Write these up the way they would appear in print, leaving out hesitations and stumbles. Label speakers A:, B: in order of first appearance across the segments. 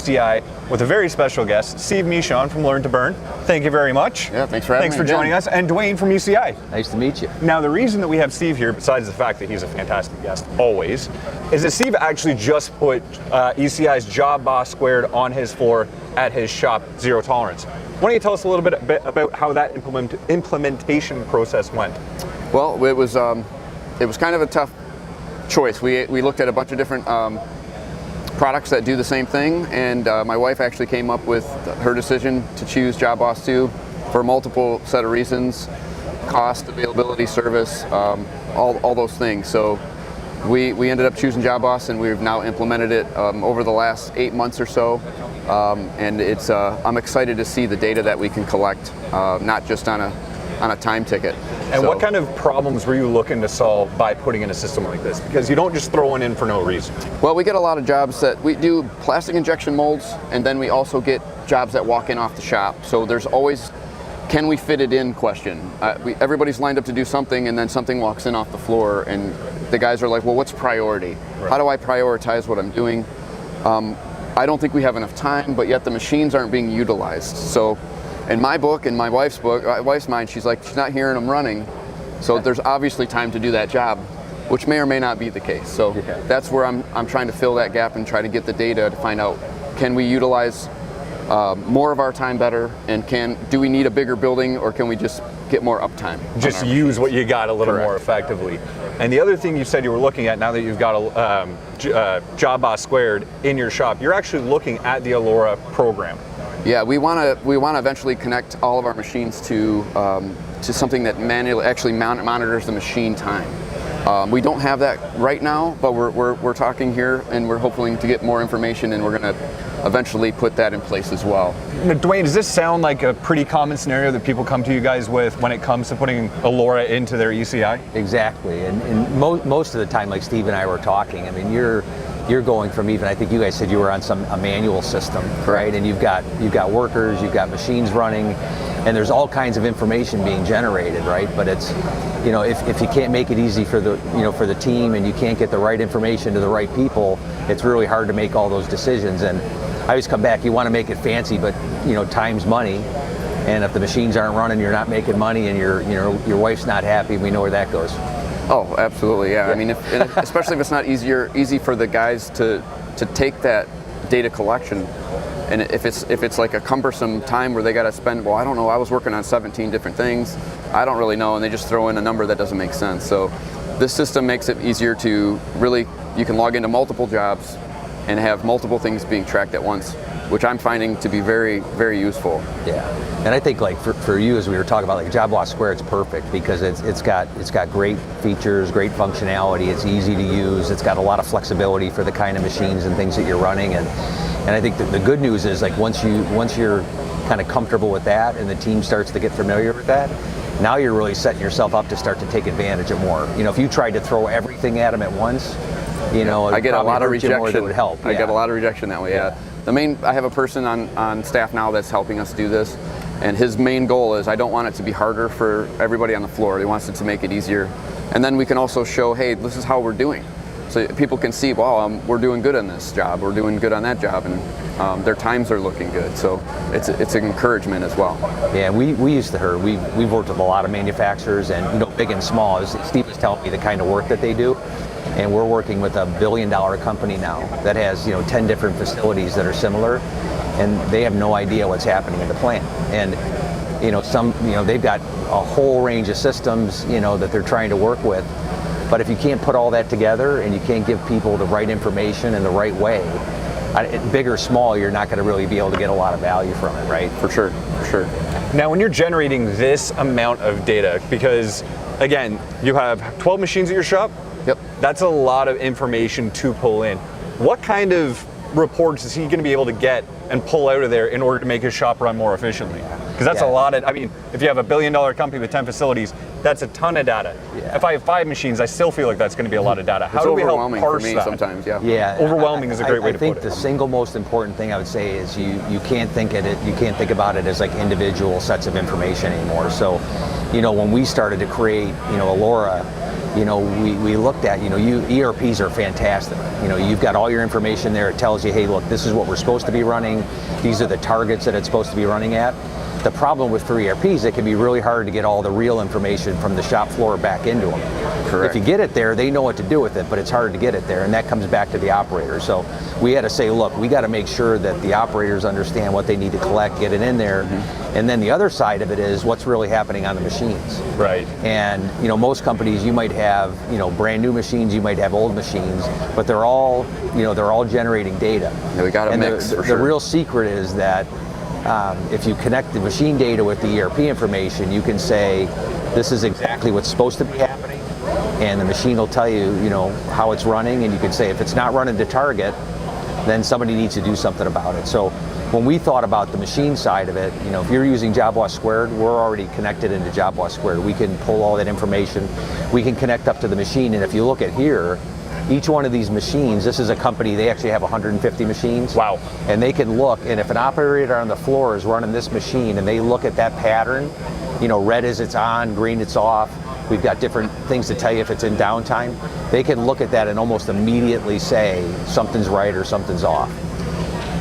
A: ECI with a very special guest, Steve Michon from Learn to Burn. Thank you very much.
B: Yeah, thanks for having me.
A: Thanks for joining us. And Duane from ECI.
C: Nice to meet you.
A: Now, the reason that we have Steve here, besides the fact that he's a fantastic guest, always, is that Steve actually just put ECI's Job Boss Squared on his floor at his shop, Zero Tolerance. Why don't you tell us a little bit about how that implementation process went?
B: Well, it was kind of a tough choice. We looked at a bunch of different products that do the same thing, and my wife actually came up with her decision to choose Job Boss 2 for multiple set of reasons: cost, availability, service, all those things. So we ended up choosing Job Boss, and we've now implemented it over the last 8 months or so. And it's I'm excited to see the data that we can collect, not just on a time ticket.
A: And what kind of problems were you looking to solve by putting in a system like this? Because you don't just throw one in for no reason.
B: Well, we get a lot of jobs that we do plastic injection molds, and then we also get jobs that walk in off the shop. So there's always, can we fit it in question. Everybody's lined up to do something, and then something walks in off the floor, and the guys are like, well, what's priority? Right. How do I prioritize what I'm doing? I don't think we have enough time, but yet the machines aren't being utilized. So in my book, in my wife's mind, she's like, she's not hearing them running. So there's obviously time to do that job, which may or may not be the case. So that's where I'm trying to fill that gap and try to get the data to find out, can we utilize more of our time better, and do we need a bigger building, or can we just get more uptime?
A: Just use what you got a little more effectively. And the other thing you said you were looking at, now that you've got a Job Boss Squared in your shop, you're actually looking at the Allura program.
B: Yeah, we want to eventually connect all of our machines to something that actually monitors the machine time. We don't have that right now, but we're talking here, and we're hoping to get more information, and we're going to eventually put that in place as well.
A: Now, Duane, does this sound like a pretty common scenario that people come to you guys with when it comes to putting Allura into their ECI?
C: Exactly, and most of the time, like Steve and I were talking, I mean, you're going from, even I think you guys said you were on a manual system, right? And you've got workers, you've got machines running, and there's all kinds of information being generated, right? But it's, if you can't make it easy for the team, and you can't get the right information to the right people, it's really hard to make all those decisions. And I always come back, you want to make it fancy, but time's money. And if the machines aren't running, you're not making money, and your wife's not happy. We know where that goes.
B: Oh, absolutely, yeah. I mean, especially if it's not easy for the guys to take that data collection, and if it's like a cumbersome time where they got to spend, well, I don't know, I was working on 17 different things, I don't really know, and they just throw in a number that doesn't make sense. So this system makes it easier to really, you can log into multiple jobs and have multiple things being tracked at once, which I'm finding to be very, very useful.
C: Yeah, and I think like for you, as we were talking about, like Job Boss Square, it's perfect because it's got great features, great functionality. It's easy to use. It's got a lot of flexibility for the kind of machines and things that you're running. And I think that the good news is, like, once you're kind of comfortable with that, and the team starts to get familiar with that, now you're really setting yourself up to start to take advantage of more. If you tried to throw everything at them at once,
B: I get a lot of rejection.
C: It would help.
B: I get a lot of rejection that way. Yeah. I have a person on staff now that's helping us do this, and his main goal is, I don't want it to be harder for everybody on the floor. He wants it to make it easier, and then we can also show, hey, this is how we're doing, so people can see, wow, we're doing good on this job, we're doing good on that job, and their times are looking good. So it's an encouragement as well.
C: Yeah, we used to her. We've worked with a lot of manufacturers, and big and small. Steve was telling me the kind of work that they do. And we're working with a $1 billion company now that has 10 different facilities that are similar, and they have no idea what's happening in the plant. And they've got a whole range of systems that they're trying to work with. But if you can't put all that together, and you can't give people the right information in the right way, big or small, you're not going to really be able to get a lot of value from it, right?
B: For sure.
A: Now, when you're generating this amount of data, because again, you have 12 machines at your shop.
B: Yep.
A: That's a lot of information to pull in. What kind of reports is he going to be able to get and pull out of there in order to make his shop run more efficiently? Because that's a lot of, if you have $1 billion company with 10 facilities, that's a ton of data. Yeah. If I have 5 machines, I still feel like that's going to be a lot of data. How do we help parse that?
B: Sometimes, yeah.
C: Yeah.
A: Overwhelming is a great way to put it.
C: I think the single most important thing I would say is you can't think about it as like individual sets of information anymore. So, when we started to create, Allura, we looked at, ERPs are fantastic. You've got all your information there. It tells you, hey, look, this is what we're supposed to be running. These are the targets that it's supposed to be running at. The problem with for ERPs, it can be really hard to get all the real information from the shop floor back into them.
B: Correct.
C: If you get it there, they know what to do with it, but it's hard to get it there, and that comes back to the operator. So we had to say, look, we got to make sure that the operators understand what they need to collect, get it in there, and then the other side of it is what's really happening on the machines.
A: Right.
C: And most companies, you might have brand new machines, you might have old machines, but they're all generating data.
B: Yeah, we got a mix.
C: The real secret is that if you connect the machine data with the ERP information, you can say, this is exactly what's supposed to be happening, and the machine will tell you, how it's running, and you can say, if it's not running to target, then somebody needs to do something about it. So when we thought about the machine side of it, if you're using Job Loss Squared, we're already connected into Job Loss Squared. We can pull all that information, we can connect up to the machine, and if you look at here, each one of these machines, this is a company, they actually have 150 machines.
A: Wow.
C: And they can look, and if an operator on the floor is running this machine and they look at that pattern, red is it's on, green it's off, we've got different things to tell you if it's in downtime, they can look at that and almost immediately say something's right or something's off.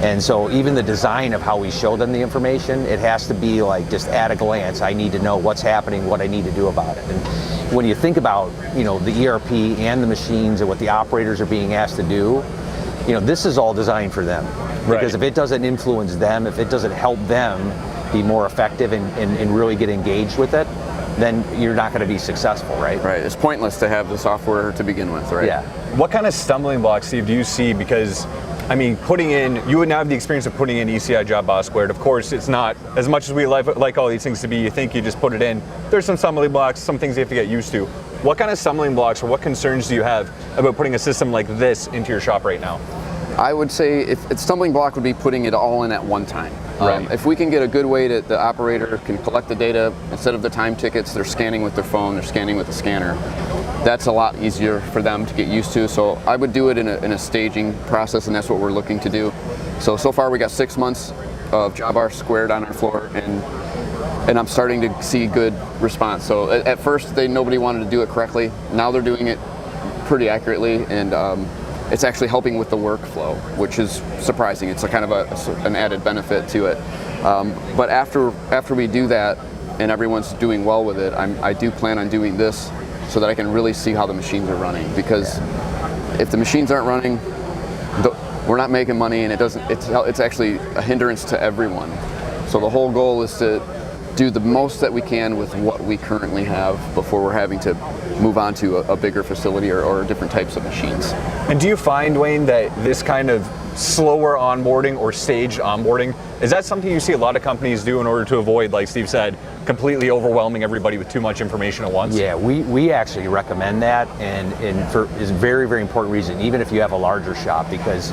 C: And so even the design of how we show them the information, it has to be like just at a glance, I need to know what's happening, what I need to do about it. And when you think about, the ERP and the machines and what the operators are being asked to do, this is all designed for them.
A: Right.
C: Because if it doesn't influence them, if it doesn't help them be more effective and really get engaged with it, then you're not going to be successful, right?
B: Right. It's pointless to have the software to begin with, right?
C: Yeah.
A: What kind of stumbling blocks, Steve, do you see? Because, you would now have the experience of putting in ECI Job Loss Squared. Of course, it's not, as much as we like all these things to be, you think you just put it in. There's some stumbling blocks, some things you have to get used to. What kind of stumbling blocks or what concerns do you have about putting a system like this into your shop right now?
B: I would say if a stumbling block would be putting it all in at one time.
A: Right.
B: If we can get a good way that the operator can collect the data, instead of the time tickets, they're scanning with their phone, they're scanning with the scanner. That's a lot easier for them to get used to. So I would do it in a staging process, and that's what we're looking to do. So far we got 6 months of Job Loss Squared on our floor, and I'm starting to see good response. So at first nobody wanted to do it correctly. Now they're doing it pretty accurately, and it's actually helping with the workflow, which is surprising. It's a kind of an added benefit to it. But after we do that and everyone's doing well with it, I do plan on doing this so that I can really see how the machines are running. Because if the machines aren't running, we're not making money, and it's actually a hindrance to everyone. So the whole goal is to do the most that we can with what we currently have before we're having to move on to a bigger facility or different types of machines.
A: And do you find, Duane, that this kind of slower onboarding or staged onboarding, is that something you see a lot of companies do in order to avoid, like Steve said, completely overwhelming everybody with too much information at once?
C: Yeah, we actually recommend that, and for is a very, very important reason, even if you have a larger shop, because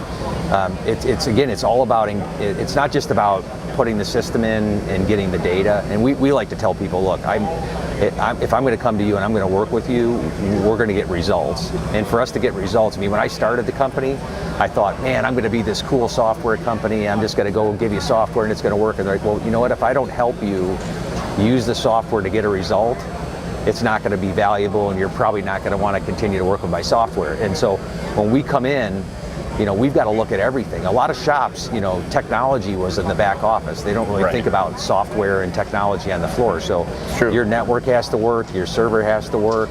C: it's all about, it's not just about putting the system in and getting the data. And we like to tell people, look, if I'm going to come to you and I'm going to work with you, we're going to get results. And for us to get results, when I started the company, I thought, man, I'm going to be this cool software company. I'm just going to go give you software and it's going to work. And they're like, well, you know what? If I don't help you use the software to get a result, it's not going to be valuable, and you're probably not going to want to continue to work with my software. And so when we come in, we've got to look at everything. A lot of shops, technology was in the back office. They don't really think about software and technology on the floor. So your network has to work, your server has to work.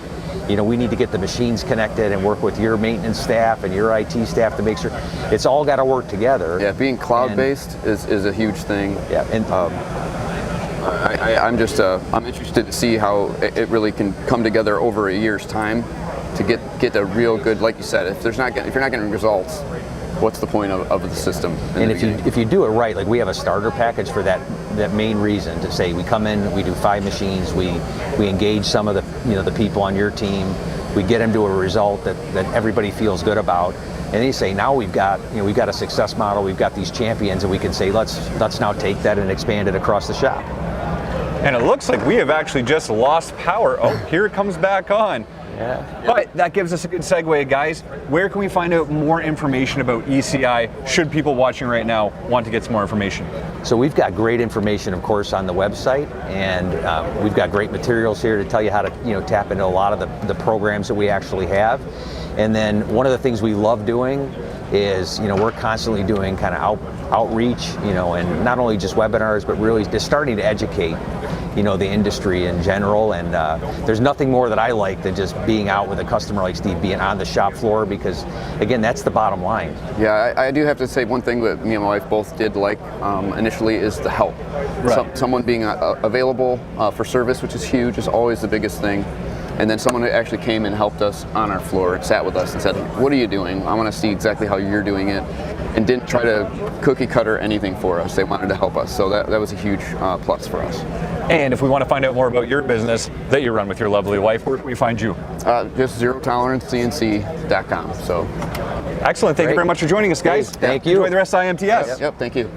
C: We need to get the machines connected and work with your maintenance staff and your IT staff to make sure it's all got to work together.
B: Yeah, being cloud-based is a huge thing.
C: Yeah, and
B: I'm interested to see how it really can come together over a year's time to get a real good, like you said, if you're not getting results, what's the point of the system?
C: And if you do it right, like we have a starter package for that main reason, to say we come in, we do 5 machines, we engage some of the people on your team, we get them to a result that everybody feels good about, and they say now we've got a success model, we've got these champions, and we can say let's now take that and expand it across the shop.
A: And it looks like we have actually just lost power. Oh, here it comes back on.
C: Yeah.
A: But that gives us a good segue, guys. Where can we find out more information about ECI should people watching right now want to get some more information?
C: So we've got great information, of course, on the website, and we've got great materials here to tell you how to tap into a lot of the programs that we actually have. And then one of the things we love doing is, we're constantly doing kind of outreach, and not only just webinars, but really just starting to educate, the industry in general. And there's nothing more that I like than just being out with a customer like Steve, being on the shop floor, because again, that's the bottom line.
B: Yeah, I do have to say one thing that me and my wife both did like initially is the help.
A: Right.
B: Someone being available for service, which is huge, is always the biggest thing. And then someone who actually came and helped us on our floor and sat with us and said, what are you doing? I want to see exactly how you're doing it. And didn't try to cookie cutter anything for us. They wanted to help us. So that was a huge plus for us.
A: And if we want to find out more about your business that you run with your lovely wife, where can we find you?
B: Just zerotoleranceCNC.com. So
A: excellent. Thank you very much for joining us, guys.
C: Thank you.
A: Enjoy the rest of IMTS.
B: Yep, thank you.